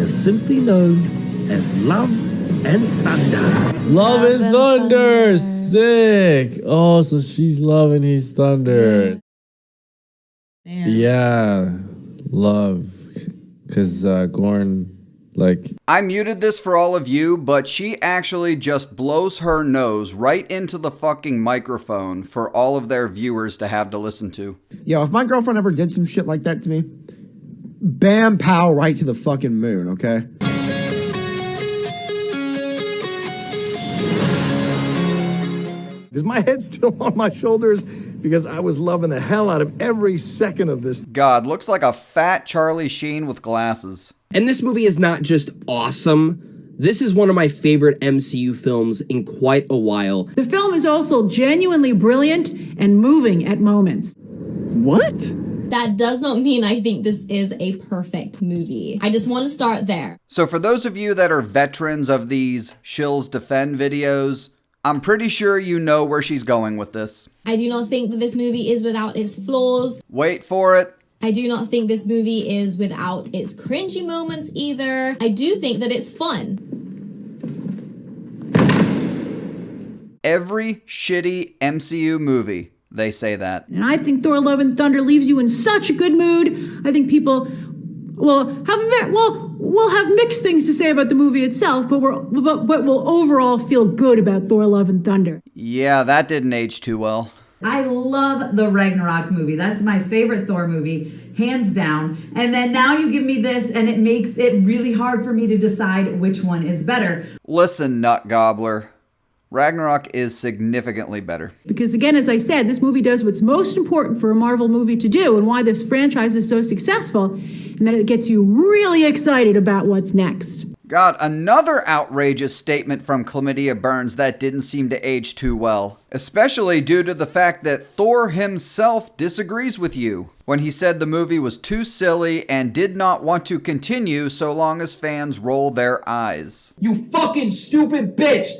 is simply known as Love and Thunder. Love and Thunder. Sick. Oh, so she's Love and he's Thunder. Yeah. Love. Because Gorn, like... I muted this for all of you, but she actually just blows her nose right into the fucking microphone for all of their viewers to have to listen to. Yo, if my girlfriend ever did some shit like that to me, bam, pow, right to the fucking moon, okay? Is my head still on my shoulders? Because I was loving the hell out of every second of this. God, looks like a fat Charlie Sheen with glasses. And this movie is not just awesome. This is one of my favorite MCU films in quite a while. The film is also genuinely brilliant and moving at moments. What? That does not mean I think this is a perfect movie. I just want to start there. So for those of you that are veterans of these Shills Defend videos, I'm pretty sure you know where she's going with this. I do not think that this movie is without its flaws. Wait for it. I do not think this movie is without its cringy moments either. I do think that it's fun. Every shitty MCU movie, they say that. And I think Thor Love and Thunder leaves you in such a good mood. I think people will have mixed things to say about the movie itself, but we'll overall feel good about Thor Love and Thunder. Yeah, that didn't age too well. I love the Ragnarok movie. That's my favorite Thor movie, hands down. And then now you give me this, and it makes it really hard for me to decide which one is better. Listen, Nut Gobbler. Ragnarok is significantly better. Because again, as I said, this movie does what's most important for a Marvel movie to do and why this franchise is so successful, and that it gets you really excited about what's next. God, another outrageous statement from Chlamydia Burns that didn't seem to age too well. Especially due to the fact that Thor himself disagrees with you when he said the movie was too silly and did not want to continue so long as fans roll their eyes. You fucking stupid bitch!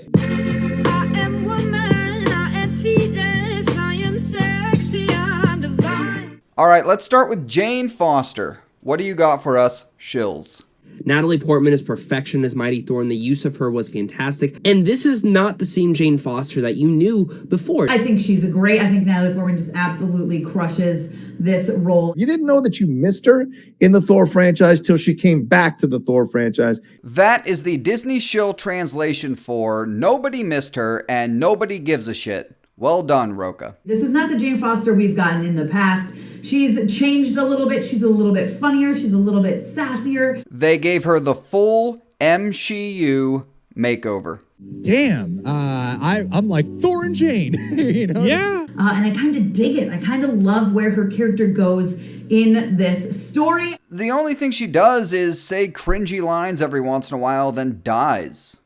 Alright, let's start with Jane Foster. What do you got for us, Shills? Natalie Portman is perfection as Mighty Thor, and the use of her was fantastic. And this is not the same Jane Foster that you knew before. I think she's great. I think Natalie Portman just absolutely crushes this role. You didn't know that you missed her in the Thor franchise till she came back to the Thor franchise. That is the Disney Shill translation for nobody missed her and nobody gives a shit. Well done, Roka. This is not the Jane Foster we've gotten in the past. She's changed a little bit. She's a little bit funnier. She's a little bit sassier. They gave her the full MCU makeover. Damn, I'm like Thor and Jane, you know? Yeah. And I kind of dig it. I kind of love where her character goes in this story. The only thing she does is say cringy lines every once in a while, then dies.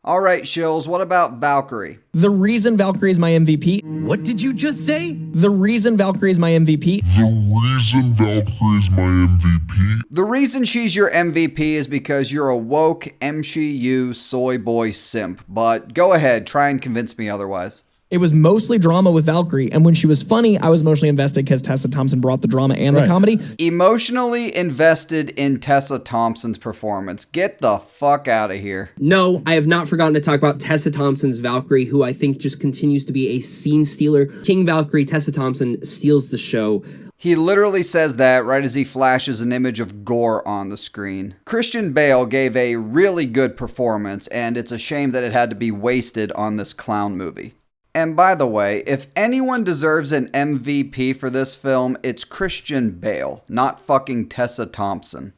All right, Shills, what about Valkyrie? The reason Valkyrie is my MVP... What did you just say? The reason Valkyrie is my MVP... The reason she's your MVP is because you're a woke MCU soy boy simp. But go ahead, try and convince me otherwise. It was mostly drama with Valkyrie, and when she was funny, I was emotionally invested because Tessa Thompson brought the drama and the comedy. Emotionally invested in Tessa Thompson's performance. Get the fuck out of here. No, I have not forgotten to talk about Tessa Thompson's Valkyrie, who I think just continues to be a scene stealer. King Valkyrie, Tessa Thompson, steals the show. He literally says that right as he flashes an image of gore on the screen. Christian Bale gave a really good performance, and it's a shame that it had to be wasted on this clown movie. And by the way, if anyone deserves an MVP for this film, it's Christian Bale, not fucking Tessa Thompson.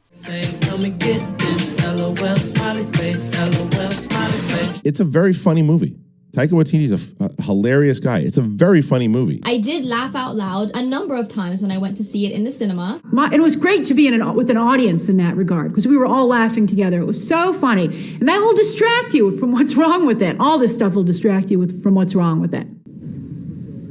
It's a very funny movie. Taika Waititi's a hilarious guy. It's a very funny movie. I did laugh out loud a number of times when I went to see it in the cinema. It was great to be with an audience in that regard because we were all laughing together. It was so funny. And that will distract you from what's wrong with it. All this stuff will distract you from what's wrong with it.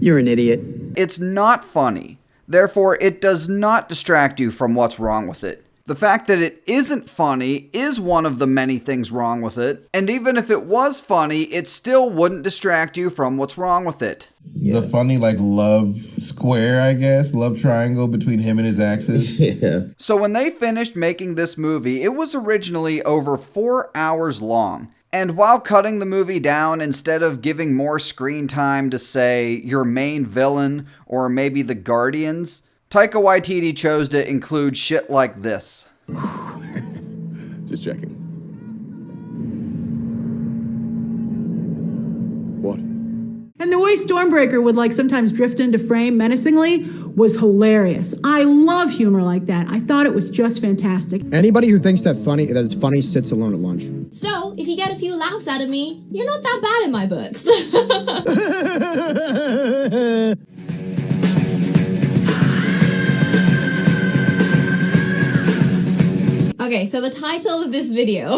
You're an idiot. It's not funny. Therefore, it does not distract you from what's wrong with it. The fact that it isn't funny is one of the many things wrong with it, and even if it was funny, it still wouldn't distract you from what's wrong with it. The funny, like, love square, I guess, love triangle between him and his exes. Yeah. So when they finished making this movie, it was originally over 4 hours long. And while cutting the movie down, instead of giving more screen time to, say, your main villain or maybe the Guardians, Taika Waititi chose to include shit like this. Just checking. What? And the way Stormbreaker would like sometimes drift into frame menacingly was hilarious. I love humor like that. I thought it was just fantastic. Anybody who thinks that is funny sits alone at lunch. So, if you get a few laughs out of me, you're not that bad in my books. Okay, so the title of this video.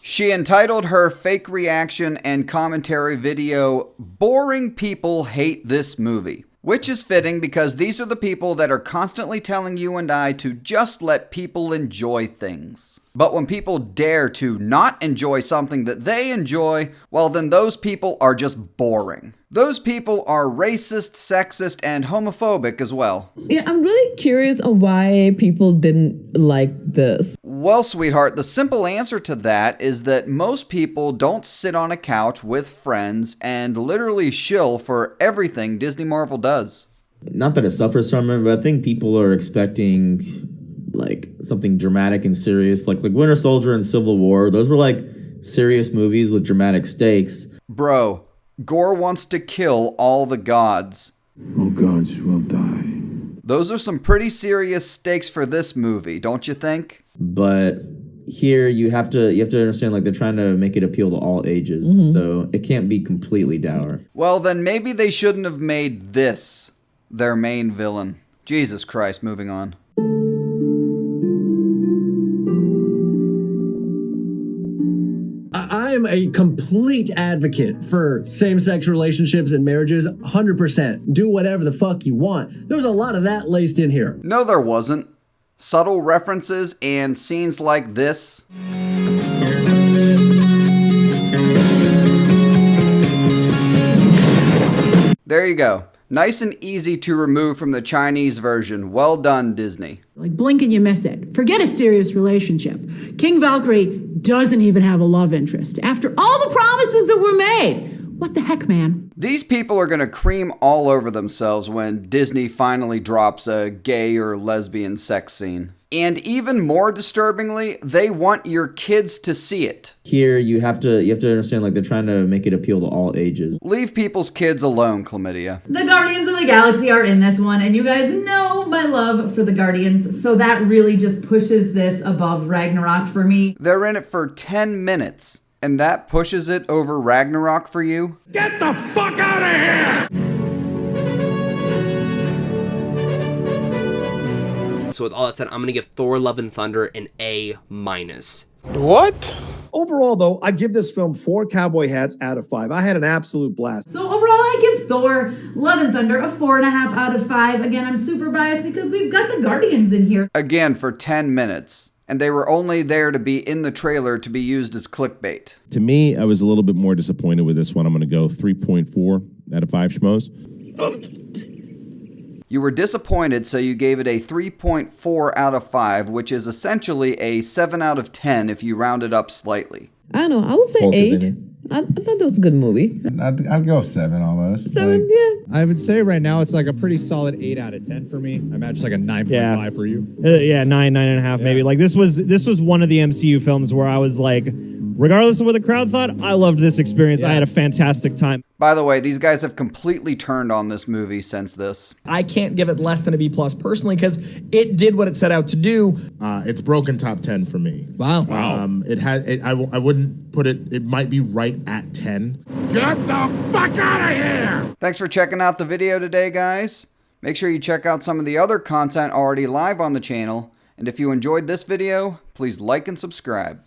She entitled her fake reaction and commentary video, "Boring People Hate This Movie," which is fitting because these are the people that are constantly telling you and I to just let people enjoy things. But when people dare to not enjoy something that they enjoy, well then those people are just boring. Those people are racist, sexist, and homophobic as well. Yeah, I'm really curious on why people didn't like this. Well, sweetheart, the simple answer to that is that most people don't sit on a couch with friends and literally shill for everything Disney Marvel does. Not that it suffers from it, but I think people are expecting like something dramatic and serious, like Winter Soldier and Civil War. Those were like serious movies with dramatic stakes. Bro, Gore wants to kill all the gods. All gods will die. Those are some pretty serious stakes for this movie, don't you think? But here you have to understand, like, they're trying to make it appeal to all ages, so it can't be completely dour. Well, then maybe they shouldn't have made this their main villain. Jesus Christ, moving on. I'm a complete advocate for same-sex relationships and marriages, 100%. Do whatever the fuck you want. There was a lot of that laced in here. No, there wasn't. Subtle references and scenes like this. There you go. Nice and easy to remove from the Chinese version. Well done, Disney. Like blink and you miss it. Forget a serious relationship. King Valkyrie doesn't even have a love interest after all the promises that were made. What the heck, man? These people are going to cream all over themselves when Disney finally drops a gay or lesbian sex scene. And even more disturbingly, they want your kids to see it. Here you have to understand, like, they're trying to make it appeal to all ages. Leave people's kids alone, Chlamydia. The Guardians of the Galaxy are in this one, and you guys know my love for the Guardians, so that really just pushes this above Ragnarok for me. They're in it for 10 minutes, and that pushes it over Ragnarok for you? Get the fuck out of here! So with all that said, I'm going to give Thor Love and Thunder an A-. What? Overall, though, I give this film 4 cowboy hats out of 5. I had an absolute blast. So overall, I give Thor Love and Thunder a 4.5 out of 5. Again, I'm super biased because we've got the Guardians in here. Again, for 10 minutes. And they were only there to be in the trailer to be used as clickbait. To me, I was a little bit more disappointed with this one. I'm going to go 3.4 out of 5 schmoes. You were disappointed, so you gave it a 3.4 out of 5, which is essentially a 7 out of 10 if you round it up slightly. I don't know. I would say 8. I thought that was a good movie. I'd go 7 almost. 7, yeah. I would say right now it's like a pretty solid 8 out of 10 for me. I imagine like a 9.5 for you. Yeah, 9.5 maybe. Like this was one of the MCU films where I was like, regardless of what the crowd thought, I loved this experience. Yeah. I had a fantastic time. By the way, these guys have completely turned on this movie since this. I can't give it less than a B+ personally because it did what it set out to do. It's broken top 10 for me. Wow. I wouldn't put it. It might be right at 10. Get the fuck out of here! Thanks for checking out the video today, guys. Make sure you check out some of the other content already live on the channel. And if you enjoyed this video, please like and subscribe.